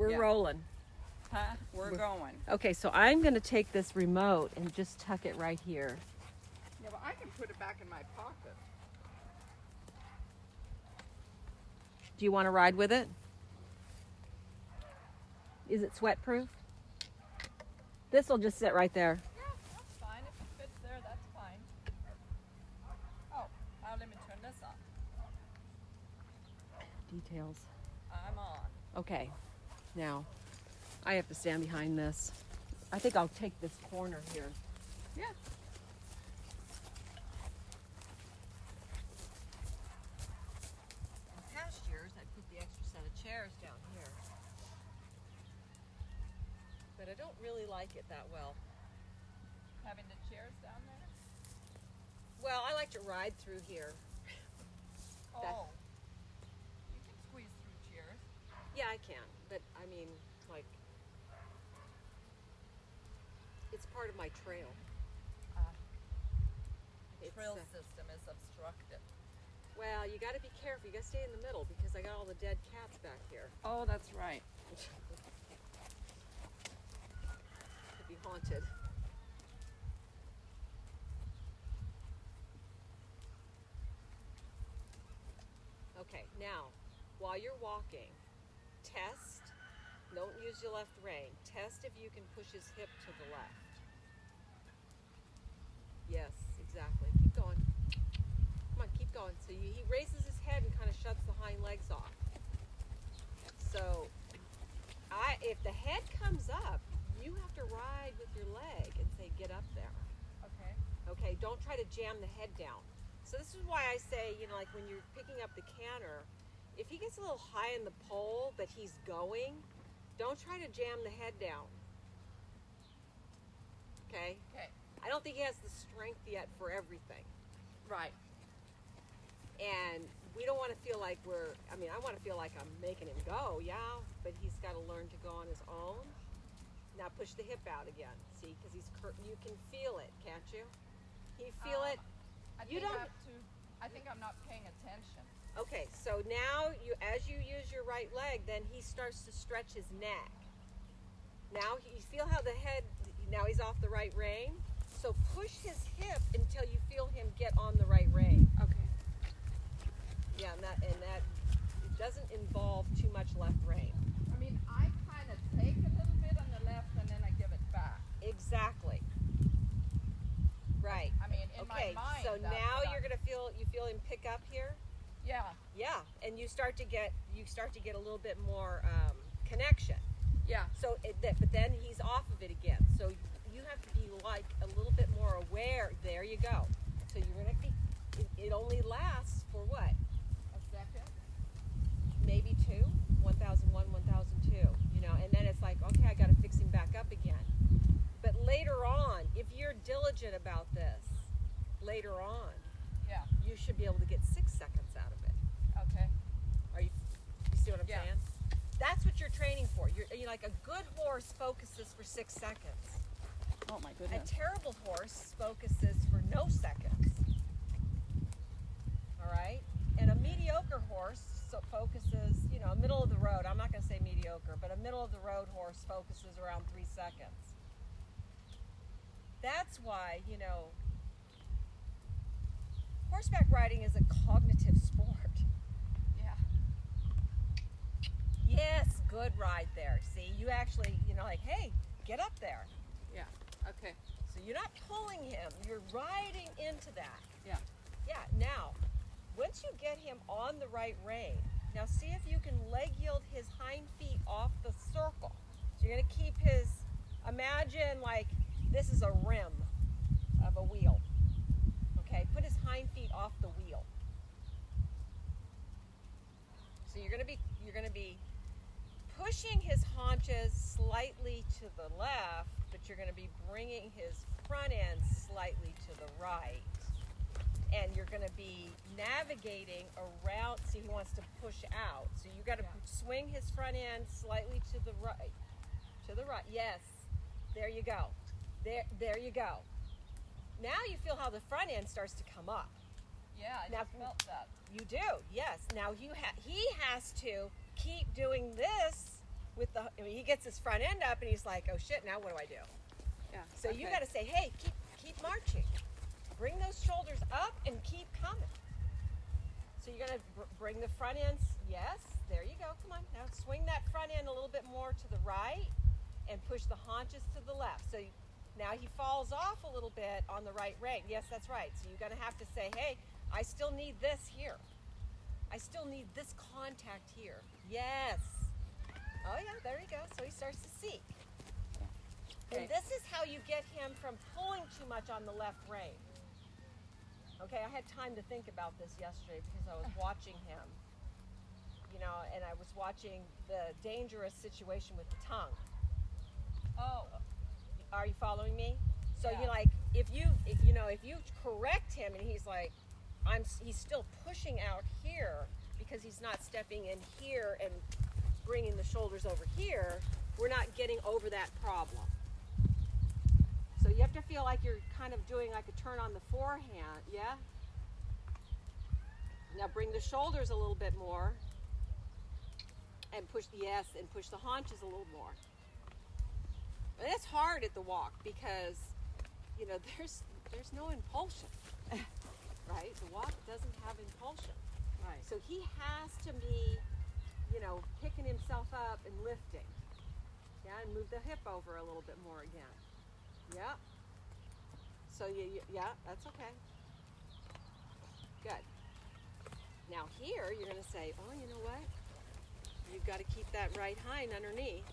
We're rolling. Huh? We're going. Okay, so I'm going to take this remote and just tuck it right here. Yeah, but I can put it back in my pocket. Do you want to ride with it? Is it sweat proof? This will just sit right there. Yeah, that's fine. If it fits there, that's fine. Oh, let me turn this on. Details. I'm on. Okay, now I have to stand behind this. I think I'll take this corner here. Yeah. In past years, I put the extra set of chairs down here. But I don't really like it that well. Having the chairs down there? Well, I like to ride through here. Oh. You can squeeze through chairs. Yeah, I can, but I mean, like, it's part of my trail. The trail system is obstructed. Well, you got to be careful. You got to stay in the middle because I got all the dead cats back here. Oh, that's right. Could be haunted. Okay, now, while you're walking, test, don't use your left rein. Test if you can push his hip to the left. Yes, exactly. Keep going. Come on, keep going. So he raises his head and kind of shuts the hind legs off. So, if the head comes up, you have to ride with your leg and say, get up there. Okay. Okay, don't try to jam the head down. So this is why I say, like when you're picking up the canter, if he gets a little high in the pole, but he's going, don't try to jam the head down. Okay? Okay. I don't think he has the strength yet for everything. Right. And we don't want to feel like I want to feel like I'm making him go, yeah, but he's got to learn to go on his own. Now push the hip out again, see, because you can feel it, can't you? Can you feel it? I think I'm not paying attention. Okay, so now as you use your right leg, then he starts to stretch his neck. Now you feel how now he's off the right rein. So push his hip until you feel him get on the right rein. Okay. Yeah, and that it doesn't involve too much left rein. I mean, I kind of take a little bit on the left and then I give it back. Exactly. Right. I mean, in my mind. So now you're gonna feel him pick up here. Yeah. Yeah, and you start to get a little bit more connection. Yeah. So, but then he's off of it again. So you have to be like a little bit more aware. There you go. So you're gonna be. It only lasts for what? A second. Maybe 2. 1001, 1002. And then it's like, okay, I got to fix him back up again. But later on, if you're diligent about this, later on, Yeah. you should be able to get 6 seconds out of it. Okay. You see what I'm Yeah. saying? That's what you're training for. You're like a good horse focuses for 6 seconds. Oh my A goodness. terrible horse focuses for no seconds. All right? And a mediocre horse focuses, middle of the road. I'm not going to say mediocre, but a middle of the road horse focuses around 3 seconds. That's why, horseback riding is a cognitive sport. Yeah. Yes, good ride there. See, you actually, like, hey, get up there. Yeah. Okay. So you're not pulling him, you're riding into that. Yeah. Yeah, now, once you get him on the right rein, now see if you can leg yield his hind feet off the circle. So you're going to keep imagine like this is a rim of a wheel. Okay, put his hind feet off the wheel. So you're going to be pushing his haunches slightly to the left, but you're going to be bringing his front end slightly to the right. And you're going to be navigating around. See, he wants to push out. So you got to swing his front end slightly to the right. To the right. Yes. There you go. There you go. Now you feel how the front end starts to come up. Yeah, I just felt that. You do. Yes. Now he has to keep doing this with And he gets his front end up and he's like, oh shit, now what do I do? Yeah. So you got to say, hey, keep marching. Bring those shoulders up and keep coming. So you're going to bring the front ends. Yes, there you go. Come on. Now swing that front end a little bit more to the right and push the haunches to the left. So now he falls off a little bit on the right rein. Yes, that's right. So you're going to have to say, hey, I still need this here. I still need this contact here. Yes. Oh, yeah, there you go. So he starts to seek. And this is how you get him from pulling too much on the left rein. Okay, I had time to think about this yesterday because I was watching him, and I was watching the dangerous situation with the tongue. Oh. Are you following me? So Yeah. you like, if you correct him and he's like, he's still pushing out here because he's not stepping in here and bringing the shoulders over here, we're not getting over that problem. So you have to feel like you're kind of doing like a turn on the forehand, yeah? Now bring the shoulders a little bit more and push the haunches a little more. And it's hard at the walk because, there's no impulsion, right? The walk doesn't have impulsion. Right. So he has to be, picking himself up and lifting. Yeah, and move the hip over a little bit more again. Yeah. So yeah, that's okay. Good. Now here, you're going to say, oh, you know what? You've got to keep that right hind underneath.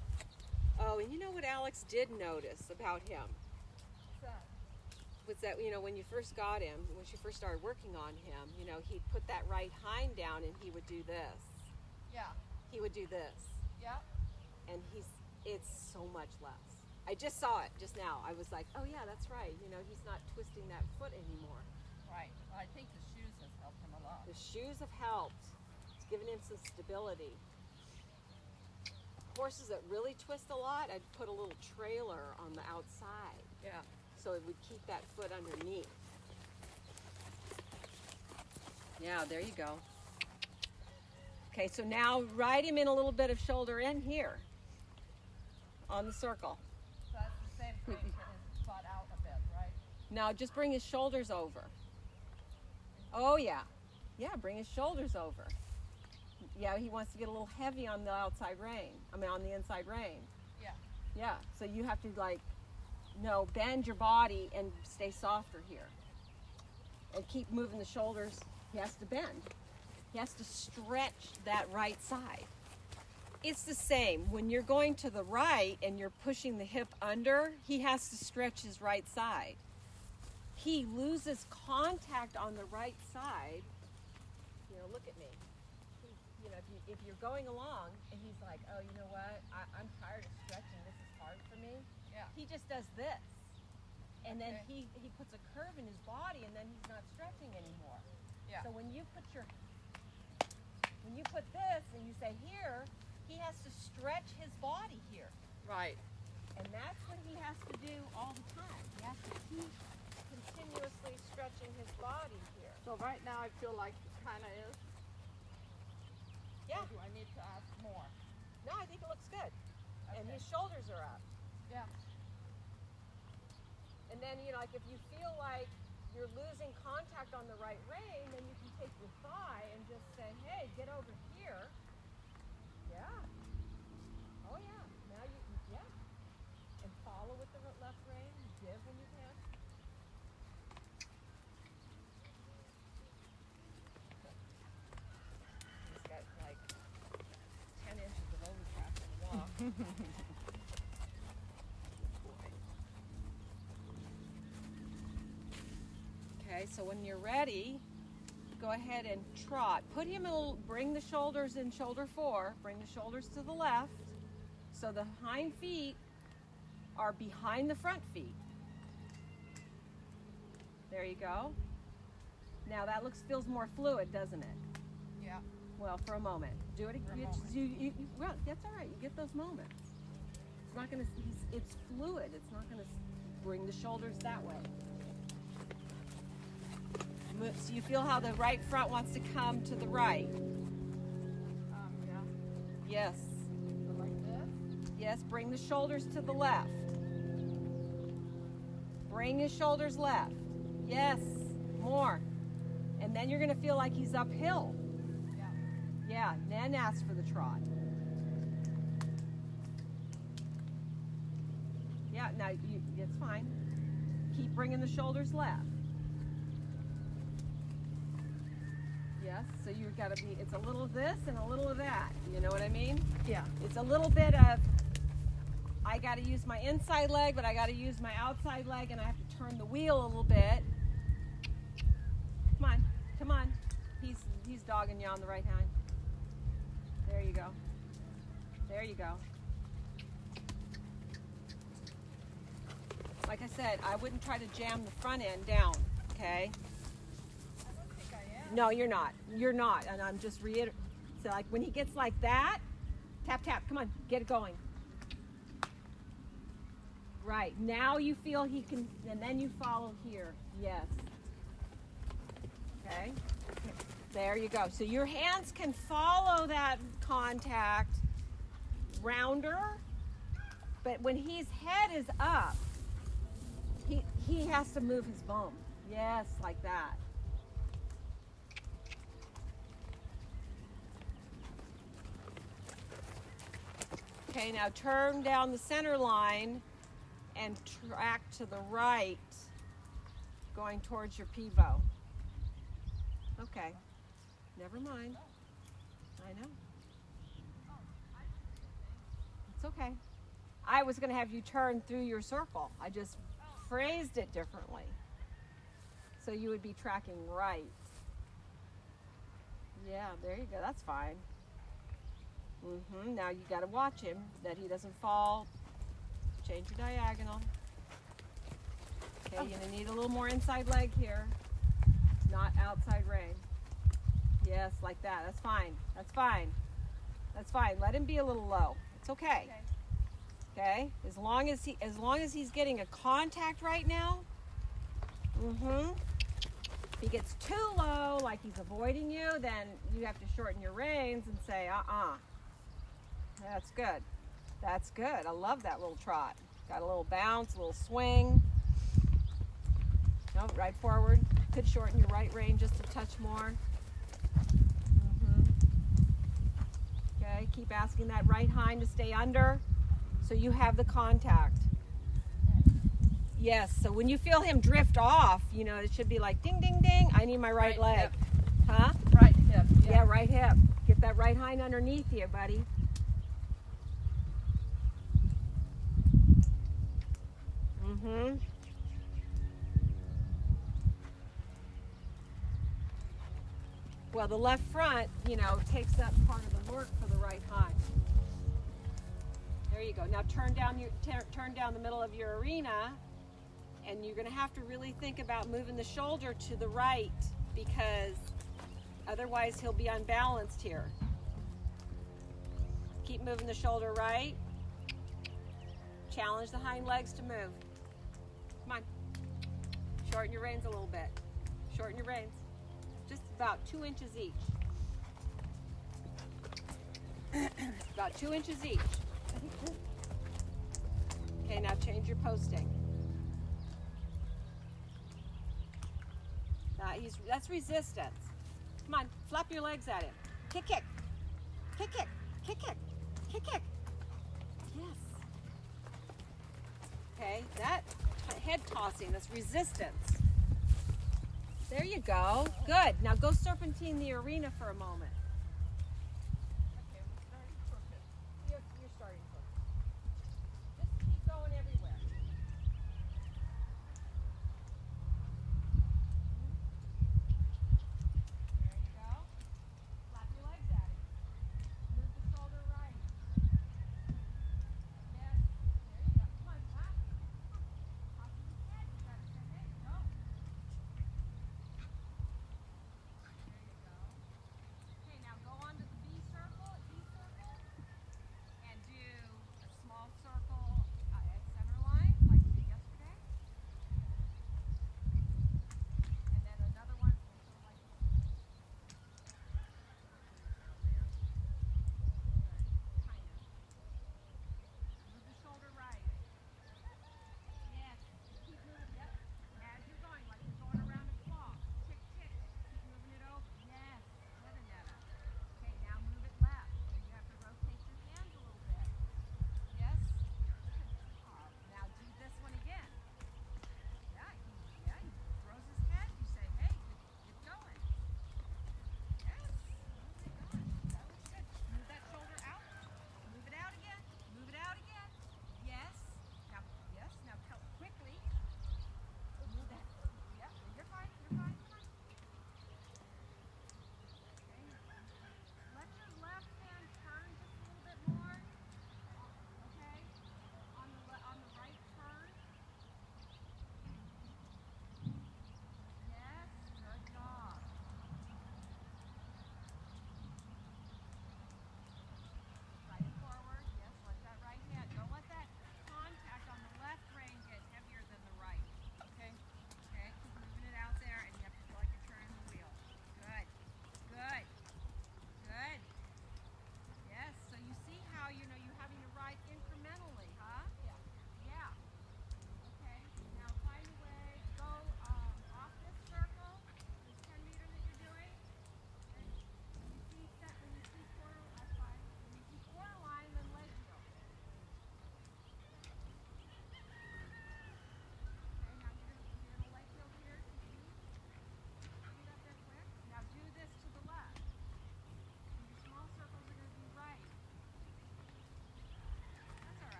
Oh, and you know what Alex did notice about him? What's that? Was that, when you first got him, when she first started working on him, he'd put that right hind down and he would do this. Yeah. He would do this. Yeah. And it's so much less. I just saw it just now. I was like, oh yeah, that's right. He's not twisting that foot anymore. Right. Well, I think the shoes has helped him a lot. The shoes have helped. It's given him some stability. Horses that really twist a lot, I'd put a little trailer on the outside Yeah. so it would keep that foot underneath. Yeah, there you go. Okay, so now ride him in a little bit of shoulder in here on the circle. So that's the same thing. Put his butt out a bit, right? Now just bring his shoulders over. Oh yeah. Yeah, bring his shoulders over. Yeah, he wants to get a little heavy on the outside rein. On the inside rein. Yeah. Yeah, so you have to bend your body and stay softer here. And keep moving the shoulders. He has to bend. He has to stretch that right side. It's the same. When you're going to the right and you're pushing the hip under, he has to stretch his right side. He loses contact on the right side. Look at me. If you're going along and he's like, oh, you know what? I'm tired of stretching. This is hard for me. Yeah. He just does this. And then Okay. he puts a curve in his body and then he's not stretching anymore. Yeah. So when you put this and you say here, he has to stretch his body here. Right. And that's what he has to do all the time. He has to keep continuously stretching his body here. So right now I feel like it kind of is. Yeah. Or do I need to ask more? No, I think it looks good. And Okay. his shoulders are up. Yeah. And then, like if you feel like you're losing contact on the right rein, then you can take your thigh and just say, hey, get over here. Yeah. Oh, yeah. Now and follow with the left rein. Give when you can. He's got like 10 inches of overdraft in the walk. Okay, so when you're ready, go ahead and trot. Bring the shoulders in shoulder 4. Bring the shoulders to the left. So the hind feet are behind the front feet. There you go. Now that feels more fluid, doesn't it? Yeah. Well, for a moment. Do it For a again. moment. Well, that's all right. You get those moments. It's not going to, it's fluid. It's not going to bring the shoulders that way. So you feel how the right front wants to come to the right. Yeah. Yes. So like this. Yes, bring the shoulders to the left. Bring his shoulders left. Yes, more. And then you're going to feel like he's uphill. Yeah, then ask for the trot. Yeah, now it's fine. Keep bringing the shoulders left. Yes, so you've got to be, it's a little of this and a little of that. You know what I mean? Yeah. It's a little bit of, I got to use my inside leg, but I got to use my outside leg, and I have to turn the wheel a little bit. Come on, come on. He's dogging you on the right hand. There you go. There you go. Like I said, I wouldn't try to jam the front end down, okay? I don't think I am. No, you're not. You're not. And I'm just reiterating. So like when he gets like that, tap, tap. Come on, get it going. Right. Now you feel he can, and then you follow here. Yes. Okay. There you go. So your hands can follow that contact rounder, but when his head is up, he has to move his bum. Yes, like that. Okay, now turn down the center line and track to the right, going towards your pivot. Okay, never mind. I know. It's okay. I was going to have you turn through your circle. I just phrased it differently. So you would be tracking right. Yeah, there you go. That's fine. Now you got to watch him, that he doesn't fall. Change your diagonal. Okay, you're going to need a little more inside leg here, not outside rein. Yes, like that. That's fine. That's fine. That's fine. Let him be a little low. It's okay. Okay? As long as he's getting a contact right now. If he gets too low, like he's avoiding you, then you have to shorten your reins and say, That's good. That's good. I love that little trot. Got a little bounce, a little swing. No, right forward. Could shorten your right rein just a touch more. Okay, keep asking that right hind to stay under so you have the contact. Yes, so when you feel him drift off, it should be like ding, ding, ding. I need my right leg. Hip. Huh? Right hip. Yeah, right hip. Get that right hind underneath you, buddy. Well, the left front, takes up part of the work for the right hind. There you go. Now turn down the middle of your arena, and you're going to have to really think about moving the shoulder to the right, because otherwise he'll be unbalanced here. Keep moving the shoulder right. Challenge the hind legs to move. Come on. Shorten your reins a little bit. Shorten your reins. Just about 2 inches each. About 2 inches each. Okay, now change your posting. That's resistance. Come on, flap your legs at him. Kick, kick. Kick, kick. Kick, kick. Kick, kick. Yes. Okay, that head tossing, that's resistance. There you go. Good. Now go serpentine the arena for a moment. Okay, we're starting crooked. You're starting first. Just keep going everywhere. There you go. Flap your legs at him. Move the shoulder right. Yes. There you go. Come on, flap. Tossing his head. You gotta say, hey, go. There you go. Okay,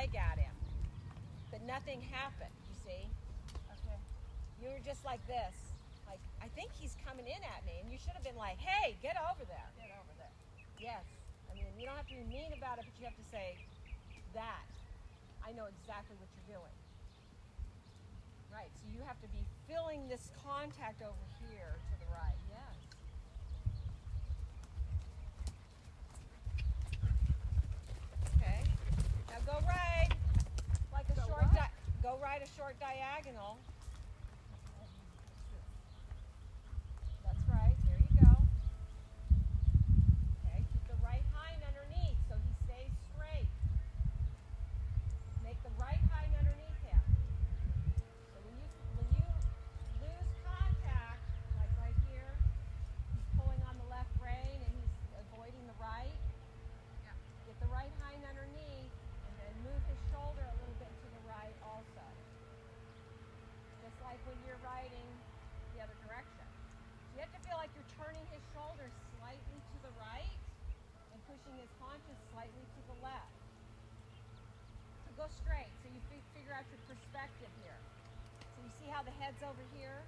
leg at him. But nothing happened, you see? Okay. You were just like this. Like, I think he's coming in at me. And you should have been like, hey, get over there. Get over there. Yes. I mean, you don't have to be mean about it, but you have to say that. I know exactly what you're doing. Right, so you have to be feeling this contact over here to the right. Yes. Okay. Now go right, like a Go short, what? go right a short diagonal. That's right. There you go. Okay, keep the right hind underneath so he stays straight. Make the right hind underneath him. So when you lose contact, like right here, he's pulling on the left rein and he's avoiding the right. Yeah. Get the right hind underneath and then move his shoulder a little bit to the right also. Just like when you're riding the other direction. So you have to feel like you're turning his shoulder slightly to the right and pushing his haunches slightly to the left. So go straight so you figure out your perspective here. So you see how the head's over here?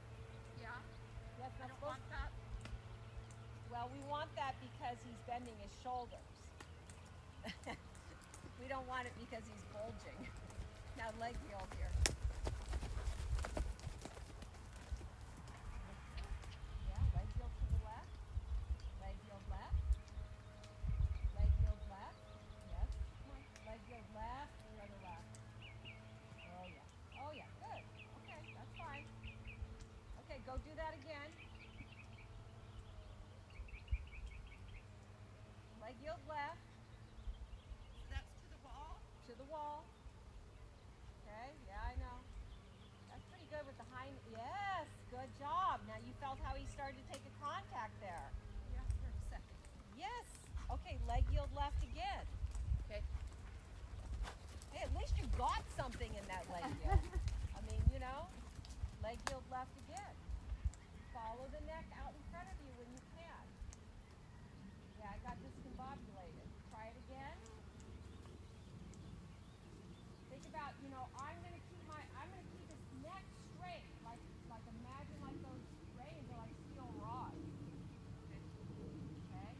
Yeah. Yes, I not don't supposed want that. Well, we want that because he's bending his shoulders. We don't want it because he's bulging. Now leg yield here. Yeah, leg yield to the left. Leg yield left. Leg yield left. Yes. Come on. Leg yield left. The other left. Oh yeah. Oh yeah. Good. Okay, that's fine. Okay, go do that again. Leg yield left. So that's to the wall. To the wall. Okay, yeah, I know. That's pretty good with the hind. Yes, good job. Now you felt how he started to take a contact there. Yeah, for a second. Yes. Okay, leg yield left again. Okay. Hey, at least you got something in that leg yield. I mean, you know, leg yield left again. Follow the neck out in front of you when you can. Yeah, I got discombobulated. Try it again. Think about, you know, I'm gonna keep his neck straight, like imagine like those reins are like steel rods. Okay?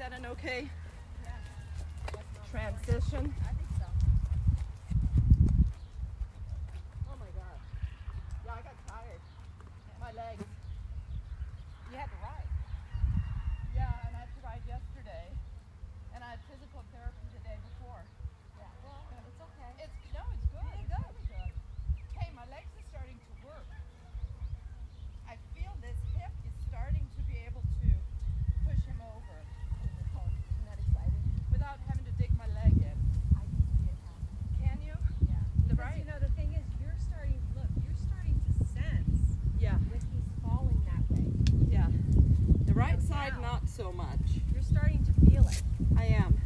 that an okay transition? I think so. Oh my God. Yeah, I got tired. My legs. You had to ride. Yeah, and I had to ride yesterday. And I had physical therapy the day before. Yeah. Well, it's okay. It's good. You did It's good. really good. Hey, my legs are starting to work. I feel this hip is starting to be able to push him over Isn't that exciting? without having to dig my leg in. I can see it happening. Can you? Yeah. The Because, right. you know, the thing is, you're starting to sense Yeah. when he's falling that way. Yeah. The right So side, now- not so much. You're starting to feel it, I am.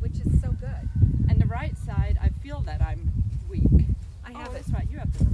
which is so good. And the right side, I feel that I'm weak. I Oh, have it. that's right. You have the